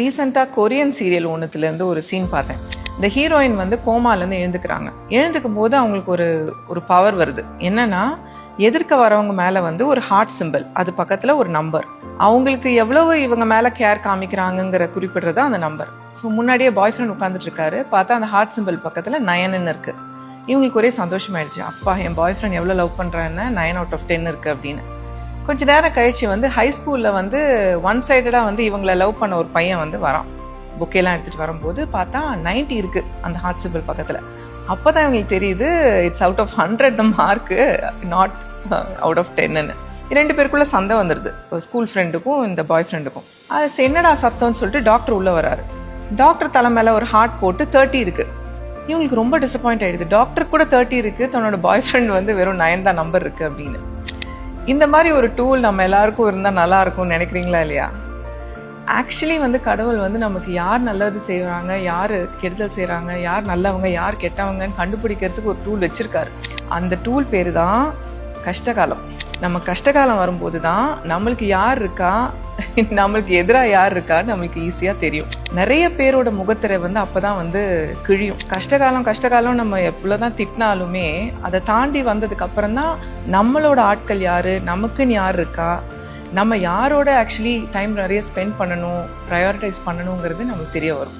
ரீசெண்டாக Korean serial ஒன்றுத்துலேருந்து ஒரு scene பார்த்தேன். இந்த ஹீரோயின் வந்து கோமாலேருந்து எழுந்துக்கிறாங்க. எழுந்துக்கும் போது அவங்களுக்கு ஒரு பவர் வருது. என்னன்னா, எதிர்க்க வரவங்க மேலே வந்து ஒரு ஹார்ட் சிம்பிள், அது பக்கத்தில் ஒரு நம்பர். அவங்களுக்கு எவ்வளவு இவங்க மேலே கேர் காமிக்கிறாங்கங்கிற குறிப்பிடுறது அந்த நம்பர். ஸோ முன்னாடியே பாய் ஃப்ரெண்ட் உட்காந்துட்டு இருக்காரு. பார்த்தா அந்த ஹார்ட் சிம்பிள் பக்கத்தில் 9ன்னு இருக்கு. இவங்களுக்கு ஒரே சந்தோஷமாயிடுச்சு. அப்பா, என் பாய் ஃப்ரெண்ட் எவ்வளோ லவ் பண்ணுறான்னு 9 out of 10 இருக்கு அப்படின்னு. கொஞ்ச நேரம் கழிச்சு வந்து ஹை ஸ்கூலில் வந்து ஒன் சைடடாக வந்து இவங்களை லவ் பண்ண ஒரு பையன் வந்து வரான். புக்கெல்லாம் எடுத்துகிட்டு வரும்போது பார்த்தா 90 இருக்குது அந்த ஹார்ட் சிம்பிள் பக்கத்தில். அப்போ தான் இவங்களுக்கு தெரியுது, it's out of 100 the mark, not out of 10ன்னு. 2 பேருக்குள்ளே சண்டை வந்துடுது, ஸ்கூல் ஃப்ரெண்டுக்கும் இந்த பாய் ஃப்ரெண்டுக்கும். அது என்னடா சத்தம்னு சொல்லிட்டு டாக்டர் உள்ளே வராரு. டாக்டர் தலை மேலே ஒரு ஹார்ட் போட்டு 30 இருக்குது. இவங்களுக்கு ரொம்ப டிசப்பாயிண்ட் ஆகிடுது. டாக்டர் கூட 30 இருக்குது, தன்னோட பாய் ஃப்ரெண்ட் வந்து வெறும் 9 தான் நம்பர் இருக்குது அப்படின்னு. இந்த மாதிரி ஒரு டூல் நம்ம எல்லாருக்கும் இருந்தால் நல்லா இருக்கும்னு நினைக்கிறீங்களா இல்லையா? ஆக்சுவலி வந்து கடவுள் வந்து நமக்கு யார் நல்லது செய்கிறாங்க, யார் கெடுதல் செய்கிறாங்க, யார் நல்லவங்க யார் கெட்டவங்கன்னு கண்டுபிடிக்கிறதுக்கு ஒரு டூல் வச்சுருக்காரு. அந்த டூல் பேர் தான் கஷ்டகாலம். நம்ம கஷ்டகாலம் வரும்போது தான் நம்மளுக்கு யார் இருக்கா, நம்மளுக்கு எதிராக யார் இருக்கான்னு நம்மளுக்கு ஈஸியாக தெரியும். நிறைய பேரோட முகத்திரை வந்து அப்போ தான் வந்து கிழியும். கஷ்டகாலம் நம்ம எவ்வளோதான் திட்டினாலுமே அதை தாண்டி வந்ததுக்கு அப்புறம் தான் நம்மளோட ஆட்கள் யார், நமக்குன்னு யார் இருக்கா, நம்ம யாரோட ஆக்சுவலி டைம் நிறைய ஸ்பெண்ட் பண்ணணும், ப்ரையாரிட்டைஸ் பண்ணணுங்கிறது நமக்கு தெரிய வரும்.